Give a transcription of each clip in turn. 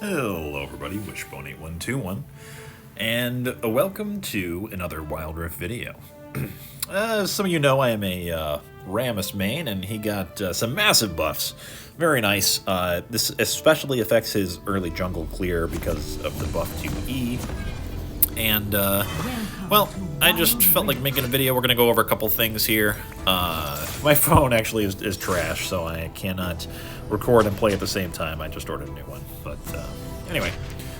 Hello everybody, Wishbone8121, and welcome to another Wild Rift video. As some of you know, I am a Rammus main, and he got some massive buffs. Very nice. This especially affects his early jungle clear because of the buff to E. And, well, I just felt like making a video. We're going to go over a couple things here. My phone actually is trash, so I cannot record and play at the same time. I just ordered a new one. But, anyway,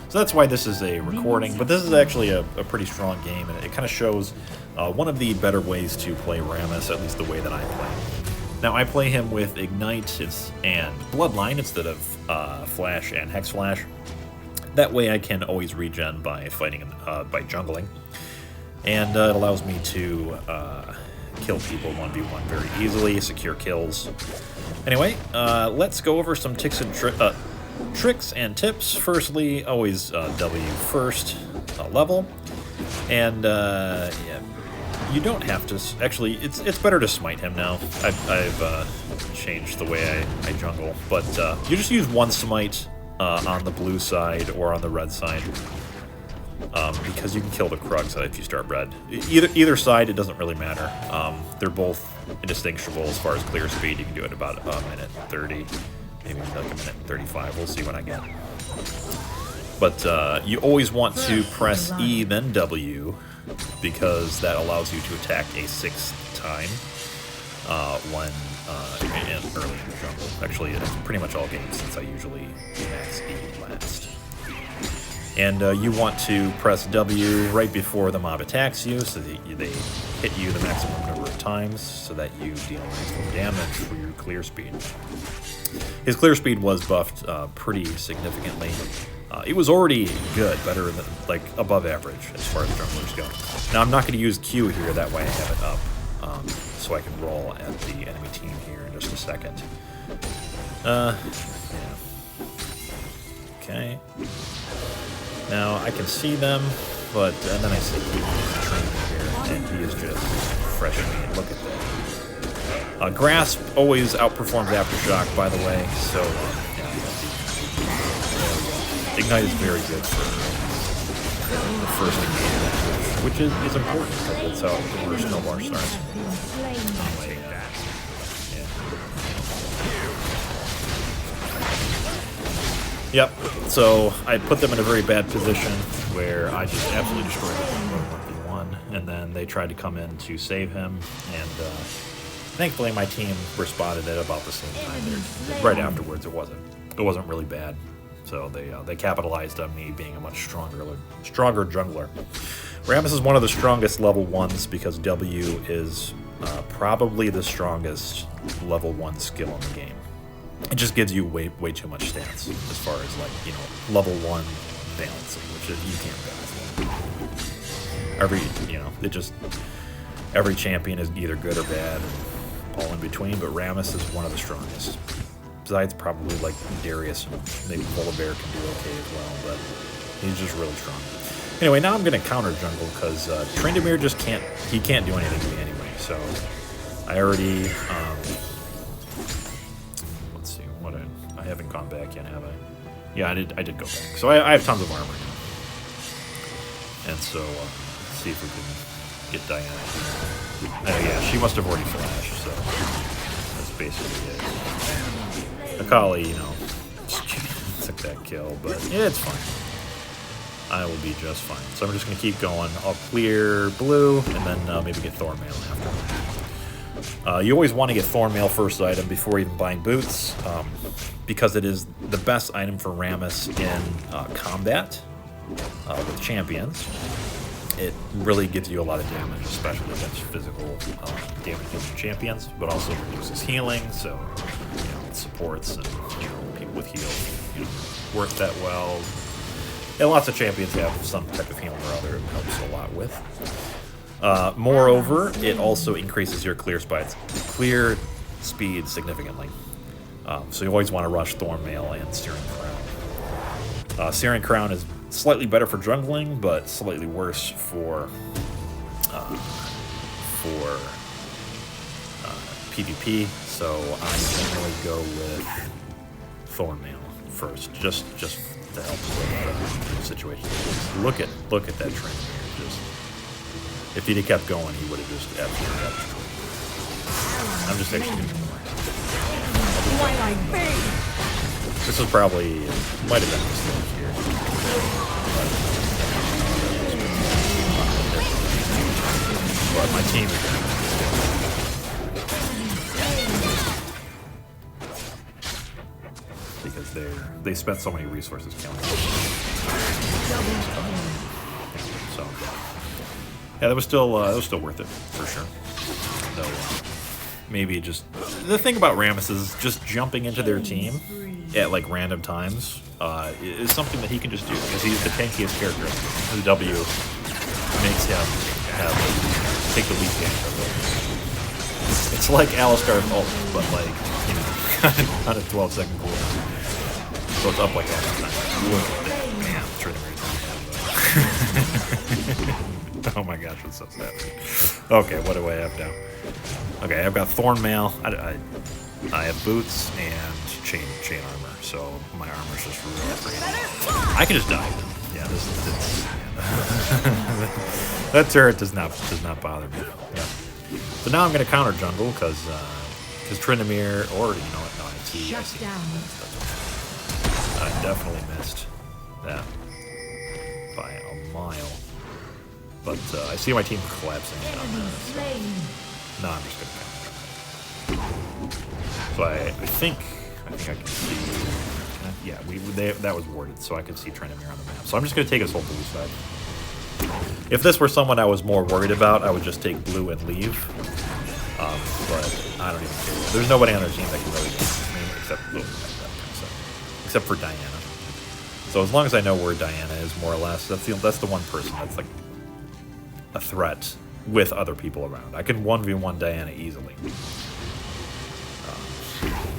so that's why this is a recording. But this is actually a pretty strong game, and it kind of shows one of the better ways to play Rammus, at least the way that I play. Now, I play him with Ignite and Bloodline instead of Flash and Hex Flash. That way I can always regen by fighting, by jungling. And it allows me to kill people 1v1 very easily, secure kills. Anyway, let's go over some tricks and tips. Firstly, always W first level. And yeah, you don't have to, actually, it's better to smite him now. I've changed the way I jungle. But you just use one smite on the blue side or on the red side, because you can kill the Krugs if you start red. Either side, it doesn't really matter. They're both indistinguishable as far as clear speed. You can do it about a minute 30, maybe like a minute 35. We'll see what I get. But you always want to press E then W, because that allows you to attack a sixth time when early in the jungle. Actually, it's pretty much all games since I usually max E last. And you want to press W right before the mob attacks you, so that they hit you the maximum number of times, so that you deal maximum damage for your clear speed. His clear speed was buffed pretty significantly. It was already good, better than, like, above average as far as junglers go. Now, I'm not going to use Q here, that way I have it up. So I can roll at the enemy team here in just a second. Yeah. Okay. Now I can see them, but and then I see he's training here, and he is just fresh me. Look at that. Grasp always outperforms Aftershock, by the way. So yeah, Ignite is very good for the first engagement, which is important because that's how the worst snowball starts. Yep, so I put them in a very bad position where I just absolutely destroyed them 1v1, and then they tried to come in to save him, and thankfully my team responded at about the same time. Right afterwards, it wasn't really bad. So they capitalized on me being a much stronger jungler. Rammus is one of the strongest level 1s because W is probably the strongest level 1 skill in the game. It just gives you way too much stats as far as, like, you know, level 1 balancing, which you can't balance. Every champion is either good or bad, and all in between, but Rammus is one of the strongest. Besides, probably like Darius and maybe Volibear can do okay as well, but he's just really strong. Anyway, now I'm going to counter jungle because Tryndamere just can't do anything to me anyway. So I already, let's see, I haven't gone back yet, have I? Yeah, I did go back. So I have tons of armor now. And so let's see if we can get Diana. Oh yeah, she must have already flashed, so that's basically it. Akali, you know, took that kill, but yeah, it's fine. I will be just fine. So I'm just going to keep going. I'll clear blue, and then maybe get Thornmail after. You always want to get Thornmail first item before even buying boots, because it is the best item for Rammus in combat with champions. It really gives you a lot of damage, especially against physical damage champions, but also reduces healing, so it supports, and people with heal work that well. And lots of champions have some type of healing or other. It helps a lot with. Moreover, it also increases your clear speed significantly. So you always want to rush Thornmail and Searing Crown. Searing Crown is slightly better for jungling, but slightly worse for PvP. So I generally go with Thornmail first, just to help with situations. Look at that train here. Just if he'd have kept going, he would have just absolutely got destroyed. I'm just actually going to this was probably might have been a mistake here. But my team is going to because they spent so many resources killing me. So yeah, that was still worth it for sure. So maybe just the thing about Rammus is just jumping into their team at like random times is something that he can just do because he's the tankiest character. The W makes him take the lead game. It's like Alistar's ult, but like, you know, on a 12-second cooldown. So it's up like all the time. Look at that. Bam, Trinity. Oh my gosh, it's so sad. Okay, what do I have now? Okay, I've got Thorn Mail. I have boots and chain armor, so my armor's just really I can just die. Yeah, this that turret does not bother me. Yeah. So now I'm gonna counter jungle because Tryndamere, or you know what? No, I see. I definitely missed that by a mile. But I see my team collapsing down there. So. No, I'm just gonna counter. So I think I can see. Yeah, that was warded, so I could see Tryndamere on the map. So I'm just gonna take his whole blue side. If this were someone I was more worried about, I would just take blue and leave. But I don't even care. There's nobody on their team that can really do it, except for Diana. So as long as I know where Diana is, more or less, that's the one person that's like a threat with other people around. I can 1v1 Diana easily.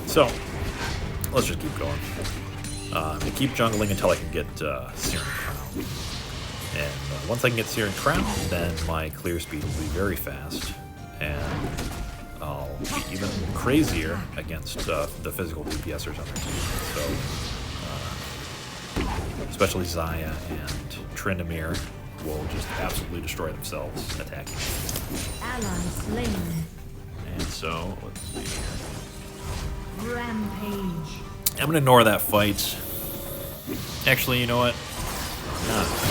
So let's just keep going. I'm gonna keep jungling until I can get Searing Crown. And once I can get Searing Crown, then my clear speed will be very fast, and I'll be even crazier against the physical DPSers on their team. So, especially Xayah and Tryndamere will just absolutely destroy themselves attacking. Ally slain. And so, let's see here. Rampage. I'm gonna ignore that fight. Actually, you know what?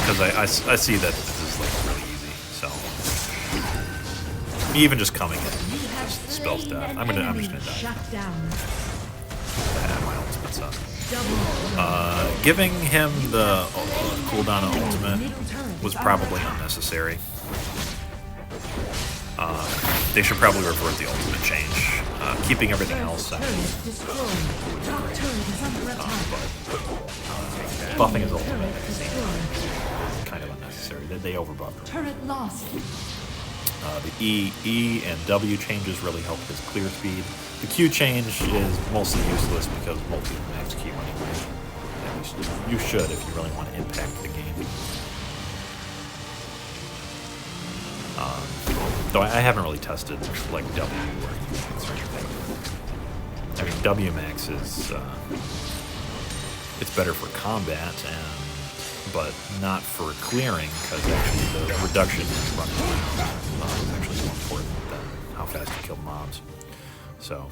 Because I see that this is like really easy. So even just coming in just spells death. I'm just gonna die. Shut down. My ultimate's up. Giving him the cooldown on ultimate was probably unnecessary. They should probably revert the ultimate change. Keeping everything else out. Buffing his ultimate is kind of unnecessary. They overbuffed him. Turret lost. The E and W changes really help his clear speed. The Q change is mostly useless because most people max Q anyway. At least you should if you really want to impact the game. Though I haven't really tested like W or E or anything. I mean, W max is it's better for combat, but not for clearing, because actually the reduction in running around is actually more important than how fast you kill mobs. So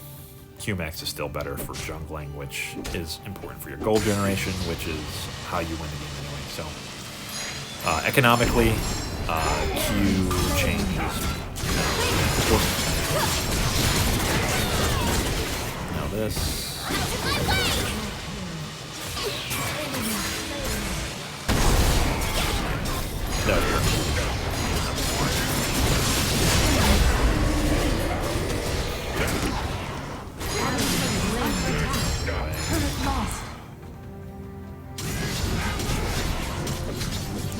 Q max is still better for jungling, which is important for your gold generation, which is how you win the game anyway. So economically, Q changes. Now this. No,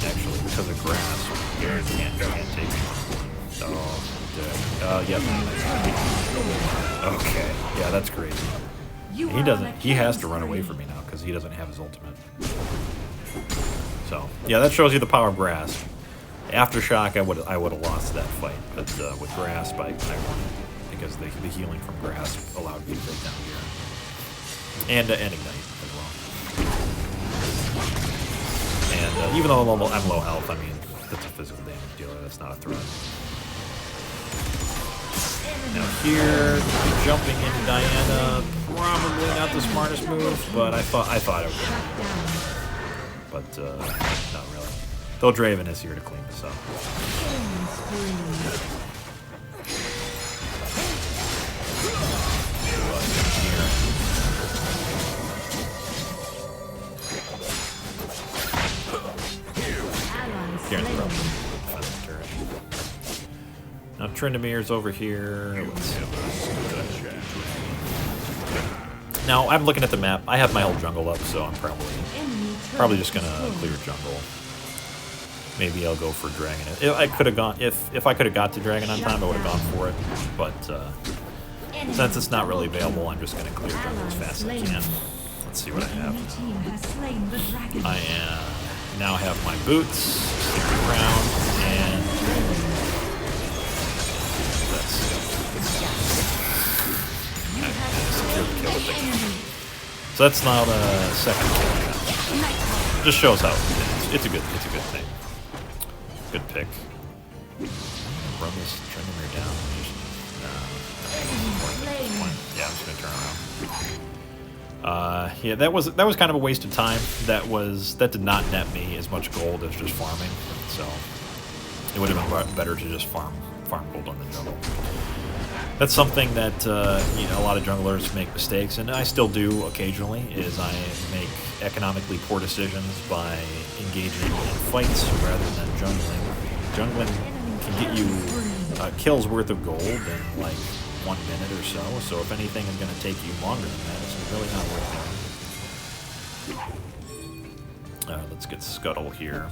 actually, because of grass, Garen can't take it. So, yep. Okay, yeah, that's crazy. He has to run away from me now because he doesn't have his ultimate. So, yeah, that shows you the power of grass. Aftershock, I would have lost that fight, but with grasp, I won it because the healing from grasp allowed me to take down Garen and ignite as well. even though I'm low health, I mean, that's a physical damage dealer, that's not a threat. Now here, jumping into Diana, probably not the smartest move, but I thought it would. But, not really. Though Draven is here to clean this up. Now Trindamir's over here. Let's see. Now I'm looking at the map. I have my whole jungle up, so I'm probably just gonna clear jungle. Maybe I'll go for dragon. If I could have gone, if I could have got to dragon on time, I would have gone for it. But since it's not really available, I'm just gonna clear jungle as fast as I can. Let's see what I have. I now have my boots, stick around, and that's secure the kill with it. So that's now the second kill. Just shows how it's a good thing. Good pick. Rammus Trinamir down. Yeah, I'm just gonna turn around. Yeah, that was kind of a waste of time. That did not net me as much gold as just farming. So it would have been better to just farm gold on the jungle. That's something that you know, a lot of junglers make mistakes, and I still do occasionally. Is I make economically poor decisions by engaging in fights rather than jungling. Jungling can get you kills worth of gold in like 1 minute or so. So if anything is going to take you longer than that, it's really not worth it. Let's get Scuttle here.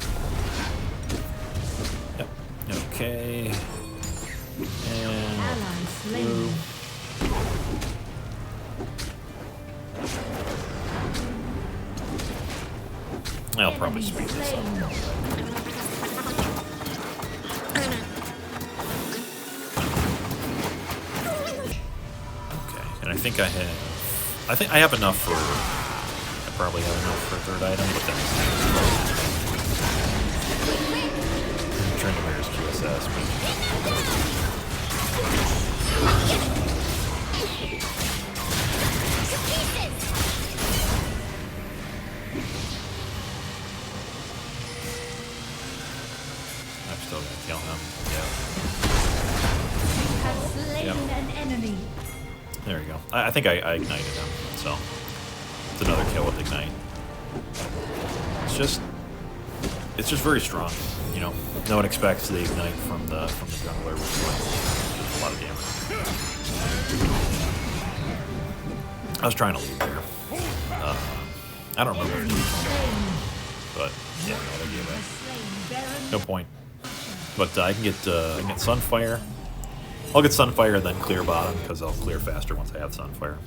Yep. Okay. And blue. I'll probably speed this up. Okay, and I think I have enough for. I probably have enough for a third item, but then I'm trying to mirror QSS. I'm still gonna kill him. Yeah. Slain an enemy. There you go. I think I ignited him, so it's another kill with ignite. It's just very strong. You know, no one expects the ignite from the jungler, which is a lot of damage. I was trying to leave there. I don't remember if you but yeah, no, they gave it. No point. But I can get Sunfire. I'll get Sunfire and then clear bottom because I'll clear faster once I have Sunfire.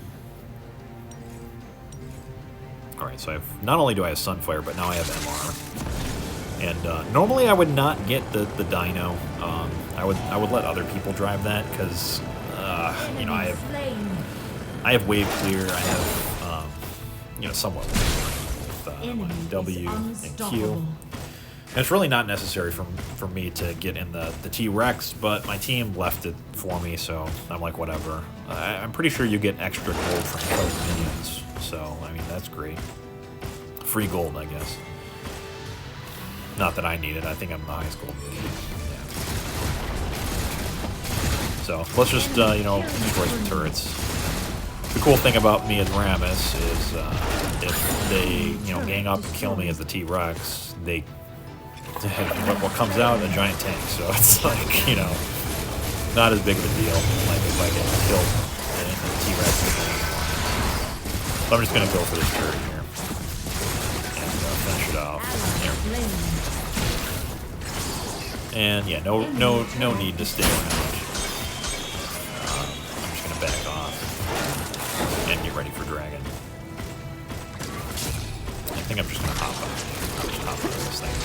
All right, so I have, not only do I have Sunfire, but now I have MR. And normally I would not get the Dino. I would let other people drive that because you know, I have wave clear. I have you know, somewhat with W and Q. And it's really not necessary for me to get in the T-Rex, but my team left it for me, so I'm like, whatever. I'm pretty sure you get extra gold from killing minions, so I mean, that's great. Free gold, I guess. Not that I need it. I think I'm the highest gold minion. Yeah. So let's just you know, destroy some turrets. The cool thing about me as Rammus is if they, you know, gang up and kill me as the T-Rex, they what comes out a giant tank. So it's like, you know, not as big of a deal. Like if I get killed in the T-Rex. So I'm just gonna go for this turret here and finish it off. There. And yeah, no need to stay around. I'm just gonna back off and get ready for dragon. I think I'm just gonna hop on. I'll just hop on this thing.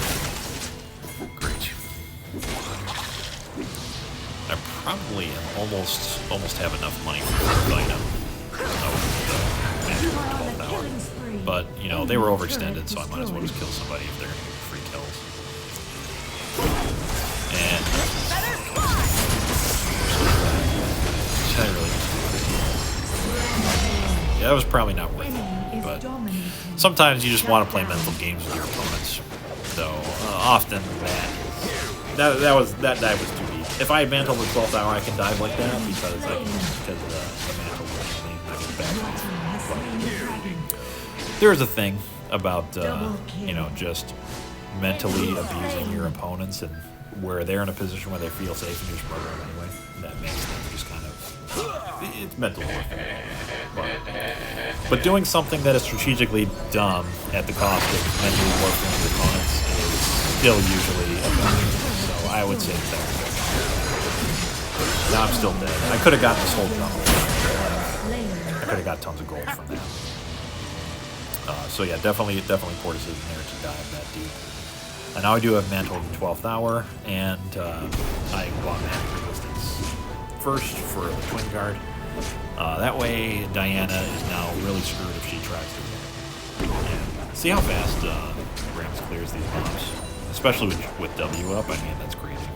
Great. I probably am almost have enough money for the item. Oh, the magic 12 hour. But, you know, they were overextended, so I might as well just kill somebody if they're going to give me free kills. And... yeah, that was probably not worth it. But sometimes you just want to play mental games with your opponents. So, often that dive was too deep. If I had mantled the 12th hour, I can dive like that because the mantle was back. There's a thing about, you know, just mentally abusing your opponents and where they're in a position where they feel safe and you just murder them anyway. That makes them just kind of, it's mental warfare. But doing something that is strategically dumb at the cost of mentally warfare your opponents is still usually effective. So I would say that. Now I'm still dead. I could have gotten this whole jump. I could have got tons of gold from that. So yeah, definitely poor decision there to dive that deep. And now I do have Mantle of the 12th Hour, and I bought Magic Resistance first for the Twin Guard. That way, Diana is now really screwed if she tries to win. And see how fast Rammus clears these bombs, especially with W up. I mean, that's crazy.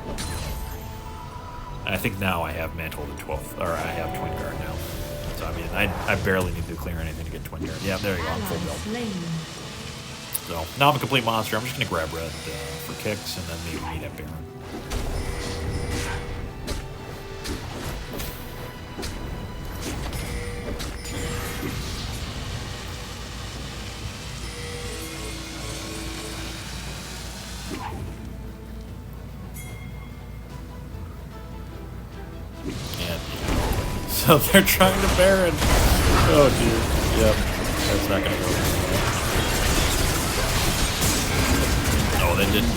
And I think now I have Mantle of the 12th, or I have Twin Guard now. So I mean, I barely need to clear anything to get Twin Guard. Yeah, there you go. I'm full build. So now I'm a complete monster. I'm just gonna grab red for kicks, and then maybe meet at Baron. So they're trying to Baron. Oh, dude. Yep. That's not going to go. Oh, they didn't.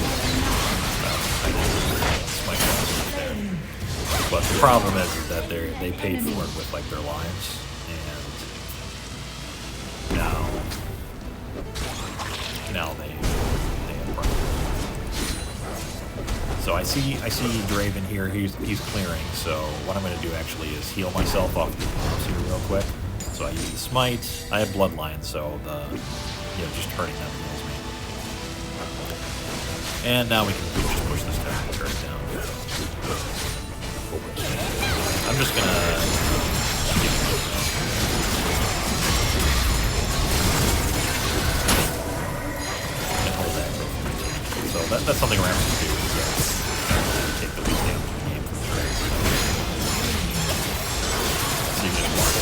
That's my problem there. But the problem is that they paid for it with, like, their lives. And now they have problems. So I see Draven here. He's clearing. So what I'm going to do actually is heal myself off the bombs here real quick. So I use the smite. I have bloodline, so just hurting them heals me. And now we can just push this turret down. I'm just gonna hold that. So that's something Rammus can do. Take the lead down in the game from the trades. So you just walk in.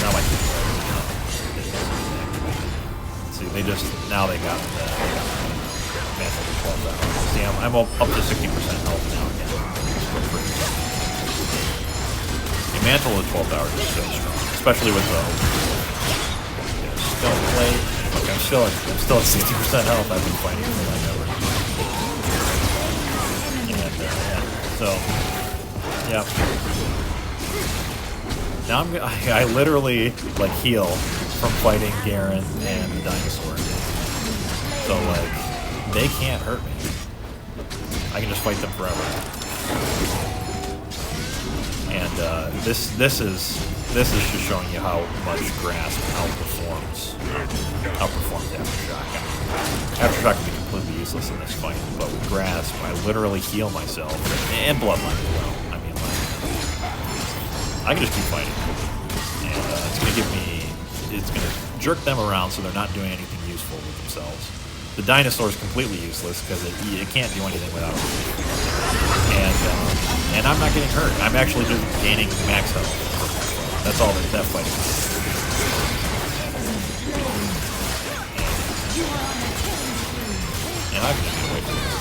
Now I can see now they got the Mantle of the 12th Hour. See, I'm up to 60% health now again. The Mantle of the 12th Hour is so strong, especially with the stone plate. Okay, I'm still at 60% health. I've been fighting for like ever. So, yeah. Now I literally like heal from fighting Garen and the dinosaur. So like they can't hurt me. I can just fight them forever. And this is just showing you how much Grasp outperforms Aftershock. I mean, Aftershock can be completely useless in this fight, but with Grasp, I literally heal myself and Bloodline as well. I mean, like, I can just keep fighting, and it's gonna jerk them around so they're not doing anything useful with themselves. The dinosaur is completely useless because it can't do anything without it. And I'm not getting hurt. I'm actually just gaining max health. That's all that fighting is. And I can just get away from this.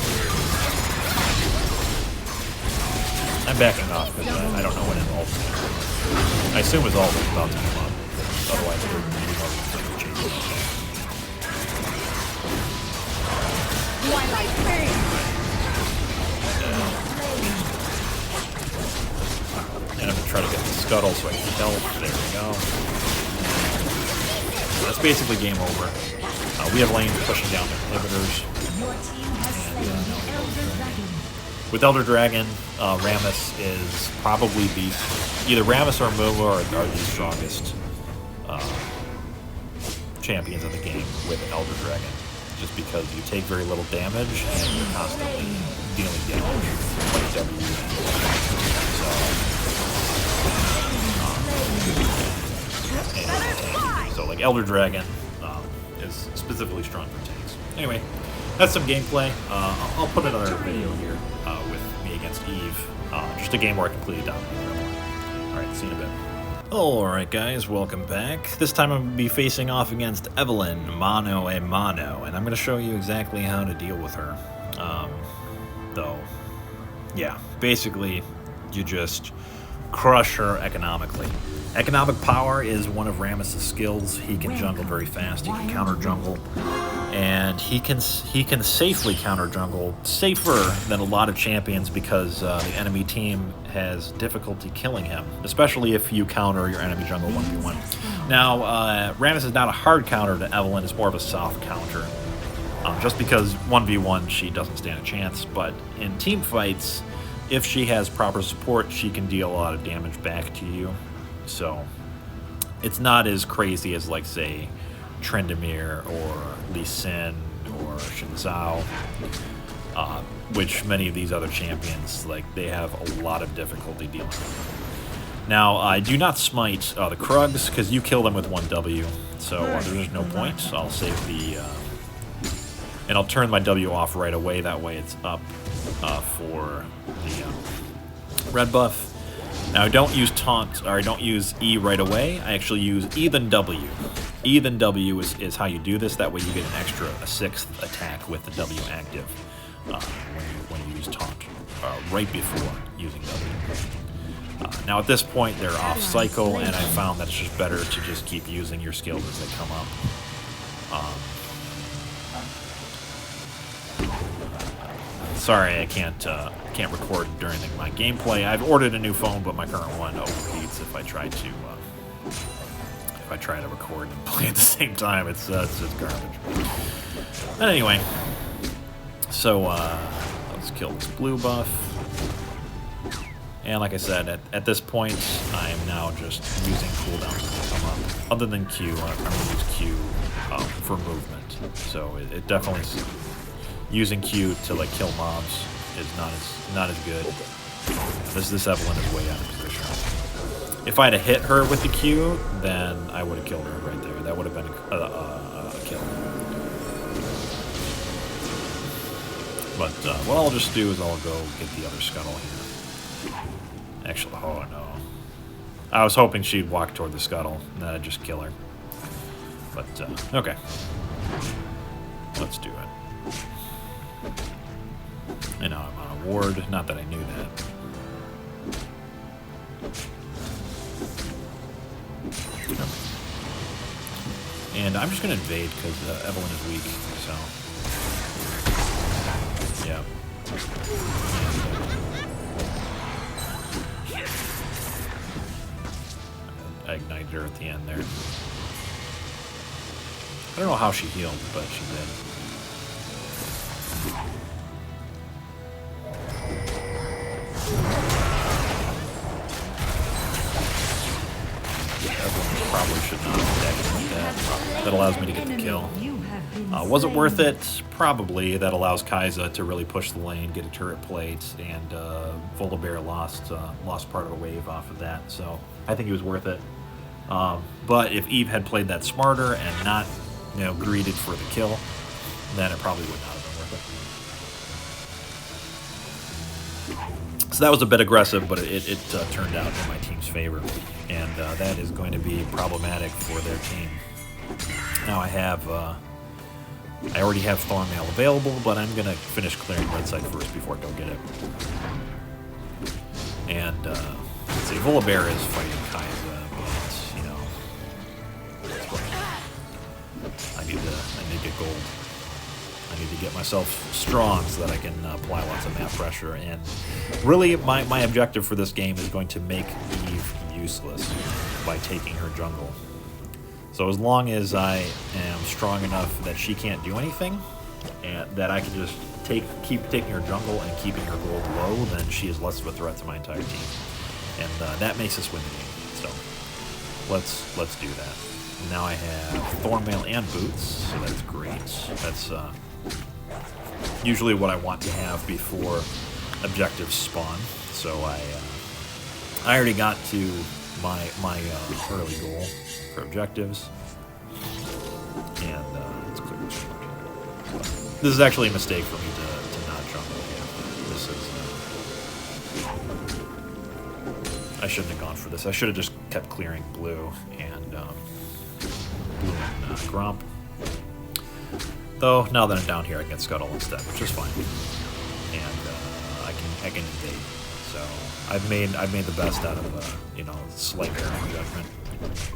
I'm backing off because I don't know when an ult is going to come. I assume his ult is about to come up. Otherwise, they're really chasing us. And I'm going to try to get the scuttle so I can health. There we go. That's basically game over. We have lanes pushing down their inhibitors. With Elder Dragon, Rammus is probably either Rammus or Mumu are the strongest champions in the game with Elder Dragon, just because you take very little damage and you're constantly dealing damage. Like W. So like Elder Dragon is specifically strong for tanks. Anyway, that's some gameplay. I'll put another video here with me against Eve. Just a game where I completely dominated everyone. Alright, see you in a bit. Alright guys, welcome back. This time I'm going to be facing off against Evelyn, mano a mano, and I'm going to show you exactly how to deal with her. Though, yeah, basically you just crush her economically. Economic power is one of Rammus' skills. He can jungle very fast, he can counter jungle, and he can safely counter jungle, safer than a lot of champions, because the enemy team has difficulty killing him, especially if you counter your enemy jungle 1v1. Now, Rammus is not a hard counter to Evelyn, it's more of a soft counter. Just because 1v1 she doesn't stand a chance, but in team fights, if she has proper support, she can deal a lot of damage back to you. So it's not as crazy as, like, say, Trendemir or Lee Sin or Shinzao, which many of these other champions, like, they have a lot of difficulty dealing with. Now, I do not smite the Krugs, because you kill them with 1W, so there's no point. I'll save the... and I'll turn my W off right away, that way it's up for the red buff. Now, I don't use taunt, or I don't use E right away. I actually use E then W. E then W is how you do this. That way you get an extra, a 6th attack with the W active when you use taunt, right before using W. Now, at this point, they're off cycle, and I found that it's just better to just keep using your skills as they come up. Sorry, I can't record during my gameplay. I've ordered a new phone, but my current one overheats if I try to record and play at the same time. It's just garbage. But anyway, so let's kill this blue buff. And like I said, at this point, I am now just using cooldowns as they come up. Other than Q, I'm going to use Q for movement. So it definitely... Using Q to, like, kill mobs is not as good. This Evelyn is way out of position. If I had hit her with the Q, then I would have killed her right there. That would have been a kill. But what I'll just do is I'll go get the other scuttle here. Actually, oh no. I was hoping she'd walk toward the scuttle, and then I'd just kill her. But, okay. Let's do it. And now I'm on a ward, not that I knew that. And I'm just going to invade because Evelyn is weak, so... Yeah. I ignited her at the end there. I don't know how she healed, but she did. Probably should not have like that. That allows me to get the kill. Was it worth it? Probably. That allows Kai'Sa to really push the lane, get a turret plate, and Volibear lost part of a wave off of that. So I think it was worth it. But if Eve had played that smarter and not, greeted for the kill, then it probably would not have been worth it. So that was a bit aggressive, but it turned out in my team's favor, and that is going to be problematic for their team. Now I already have Thornmail available, but I'm going to finish clearing red side first before I go get it. And let's see, Volibear is fighting Kai'Sa, but I need to get gold. I need to get myself strong so that I can apply lots of map pressure. And really, my objective for this game is going to make Eve useless by taking her jungle. So as long as I am strong enough that she can't do anything, and that I can just keep taking her jungle and keeping her gold low, then she is less of a threat to my entire team. And that makes us win the game. So let's do that. Now I have Thornmail and Boots, so that's great. That's usually what I want to have before objectives spawn. So I already got to my early goal for objectives, and let's clear this part. This is actually a mistake for me to not jungle here. This is I shouldn't have gone for this. I should have just kept clearing blue and Gromp. Though now that I'm down here, I can get Scuttle instead, which is fine, and I can invade. So I've made the best out of you know, slight error in judgment,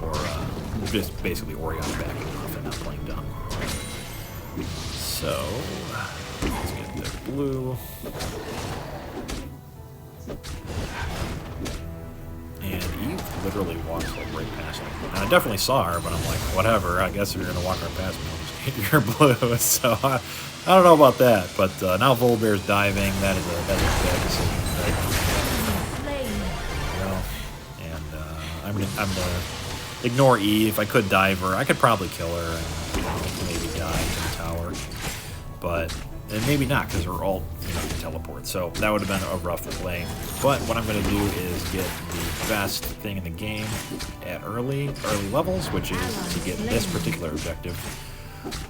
or just basically Orion backing off and not playing dumb. So let's get the blue. And Eve literally walks like right past me. And I definitely saw her, but I'm like, whatever. I guess if you're gonna walk right past me, I'll just hit your blue. So I don't know about that. But now Volibear's diving. That's a bad decision. Right? You know, and I'm gonna ignore Eve. I could dive her. I could probably kill her and, you know, maybe die to the tower. But and maybe not, because her ult, you know, can teleport. So that would have been a rough play. But what I'm going to do is get the best thing in the game at early levels, which is to get this particular objective.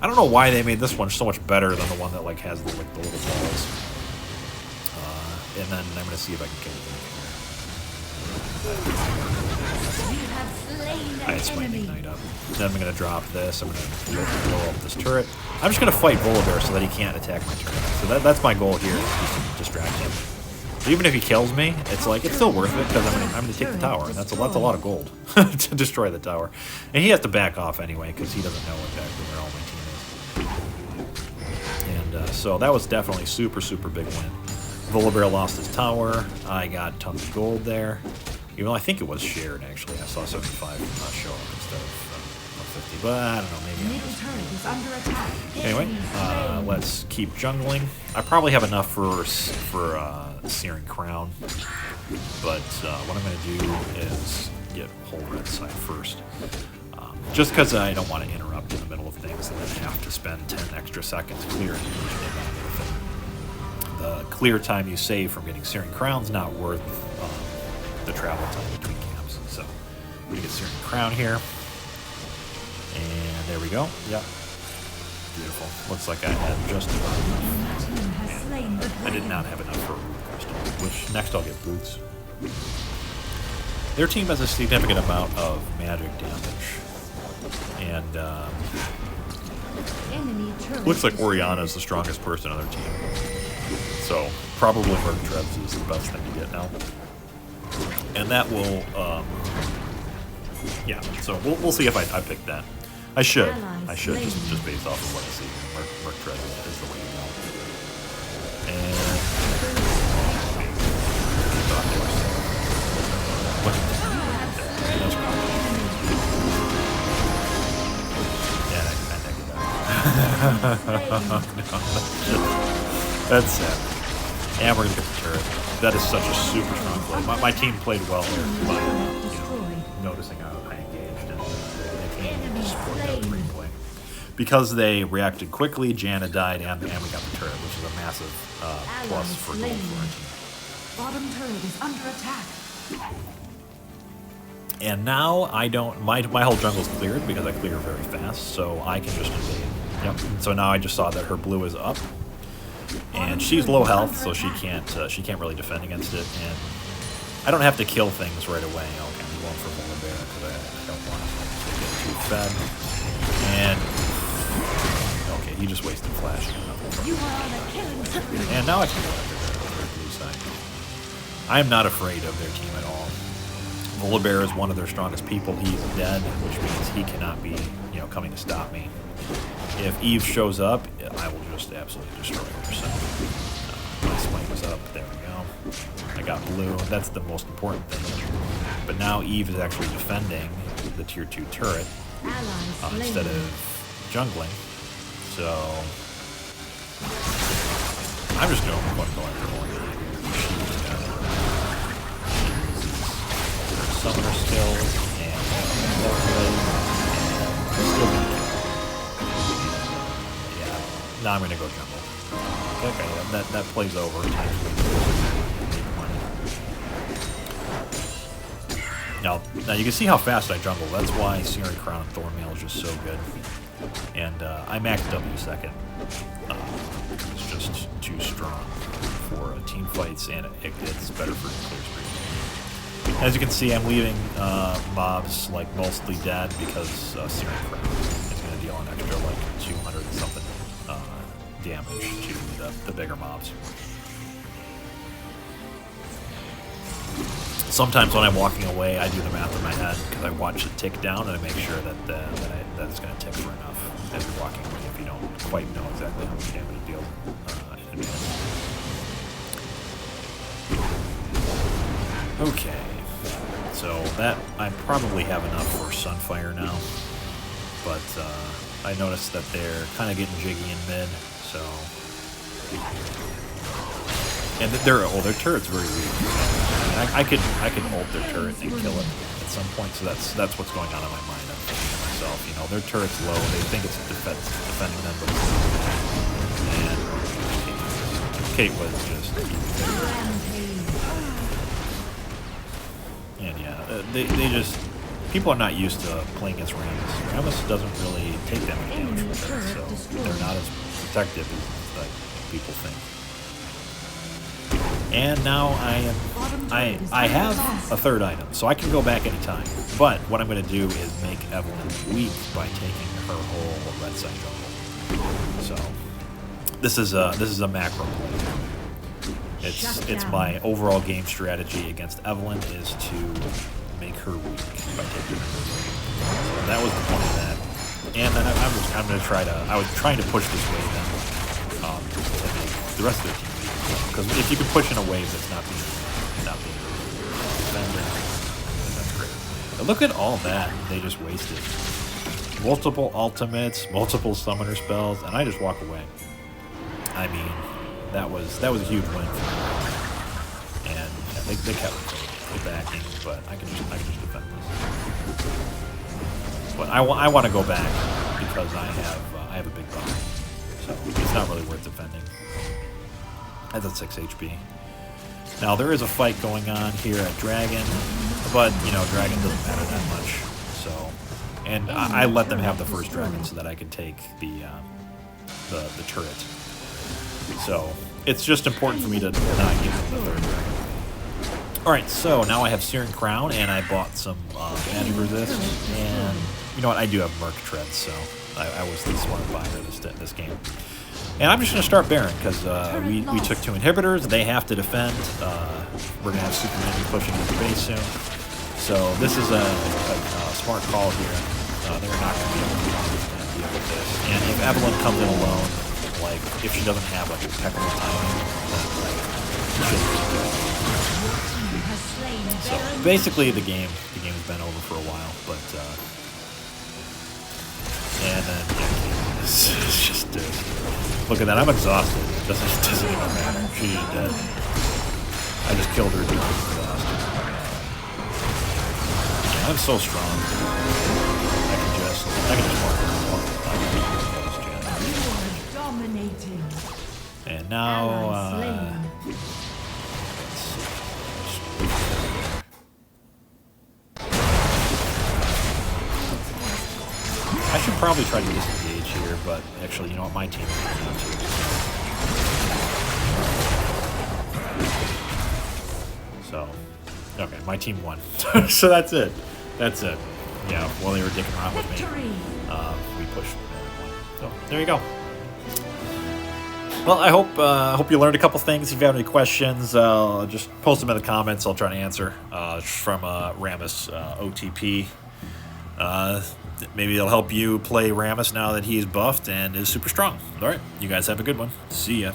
I don't know why they made this one so much better than the one that like has the little balls. And then I'm going to see if I can kill them. I had Smite Ignite up. Then I'm going to drop this. I'm going to blow up this turret. I'm just going to fight Volibear so that he can't attack my turret. So that's my goal here, is just to distract him. So even if he kills me, it's like, it's still worth it, because I'm going to take the tower, and that's a lot of gold to destroy the tower. And he has to back off anyway, because he doesn't know exactly where all my team is. And so that was definitely super big win. Volibear lost his tower. I got tons of gold there. Even though I think it was shared, actually. I saw 75 show up instead of 150. But I don't know, maybe Anyway, let's keep jungling. I probably have enough for Searing Crown. But what I'm going to do is get whole red side first. Just because I don't want to interrupt in the middle of things and then have to spend 10 extra seconds clearing the clear time you save from getting Searing Crown's not worth the travel time between camps. So I'm going to get Searing Crown here. And there we go. Yep. Beautiful. Looks like I had just about enough. I did not have enough for Crystal, which next I'll get Boots. Their team has a significant amount of magic damage. And looks like Oriana's the strongest person on their team. So probably Merc Treads is the best thing to get now. And that will, yeah, so we'll see if I pick that. I should just based off of what I see. Merc Tread is the way to go. And that's sad. And we're gonna get the turret. That is such a super strong play. My team played well there by noticing how I engaged and they came support that replay. Because they reacted quickly, Janna died and we got the turret, which is a massive plus for gold for our team. Bottom turret is under attack. And now I don't. My whole jungle's cleared because I clear very fast, so I can just invade. Yep. So now I just saw that her blue is up, and she's low health, so she can't really defend against it. And I don't have to kill things right away. Okay, I'm going for Volibear because I don't want to get too fed. And okay, he just wasted flash. And now I can go after their blue side. I am not afraid of their team at all. Volibear is one of their strongest people. He's dead, which means he cannot be, coming to stop me. If Eve shows up, I will just absolutely destroy her. So my smite was up. There we go. I got blue. That's the most important thing. But now Eve is actually defending the tier 2 turret instead of jungling. So I'm just going to go after Oriana. Summoner skills and Still gonna kill. Yeah. Now I'm gonna go jungle. Okay, that plays over. Now you can see how fast I jungle. That's why Searing Crown and Thornmail is just so good. And I maxed W second. It's just too strong for team fights, and it's better for clear screen. As you can see, I'm leaving mobs like mostly dead because Searing Crown is going to deal an extra like 200 and something damage to the bigger mobs. Sometimes when I'm walking away, I do the math in my head because I watch it tick down and I make sure that it's going to tick for enough as you're walking away if you don't quite know exactly how much damage it deals in advance. Okay, so that I probably have enough for Sunfire now, but I noticed that they're kind of getting jiggy in mid, so and their turret's very weak. I could ult their turret and kill it at some point, so that's what's going on in my mind. I'm thinking to myself, you know, their turret's low, they think it's defending them, but it's not. And Kate was just and yeah, they just people are not used to playing against Rammus. Rammus doesn't really take that much damage from turrets, so they're not as protective as like people think. And now I have a third item, so I can go back anytime. But what I'm going to do is make Evelyn weak by taking her whole red side jungle. So this is a macro play. It's my overall game strategy against Evelyn is to make her weak by taking her. So that was the point of that. And then I'm going to try to. I was trying to push this wave in to make the rest of the team. Because if you can push in a wave that's not being defended, that's great. But look at all that they just wasted. Multiple ultimates, multiple summoner spells, and I just walk away. I mean, that was a huge win for me. And yeah, they kept the backing, but I can just defend this. But I want to go back because I have a big buy, so it's not really worth defending. That's at 6 HP. Now, there is a fight going on here at Dragon, but, you know, Dragon doesn't matter that much. So, and I let them have the first Dragon so that I could take the turret. So, it's just important for me to not give them the third Dragon. Alright, so now I have Searing Crown, and I bought some magic resist, and you know what, I do have Merc Treads, so I was the smart buyer this game. And I'm just going to start Baron, because we took 2 inhibitors, they have to defend, we're going to have Superman be pushing into the base soon, so this is a smart call here. They're not going to be able to deal with this, and if Evelyn comes in alone, like, if she doesn't have, like, impeccable timing, then, like, so, basically the game's been over for a while, but, and then, yeah, it's just, look at that, I'm exhausted. It doesn't even matter. She's dead. I just killed her because I'm exhausted. Yeah, I'm so strong. I can just walk. You are dominating. And now, I should probably try to disengage here, but actually, you know what, my team is not too. So, okay, my team won. So that's it. That's it. Yeah, while they were dicking around with me, we pushed and won. So, there you go. Well, I hope you learned a couple things. If you have any questions, just post them in the comments. I'll try to answer. From Rammus OTP. Maybe it'll help you play Rammus now that he's buffed and is super strong. All right, you guys have a good one. See ya.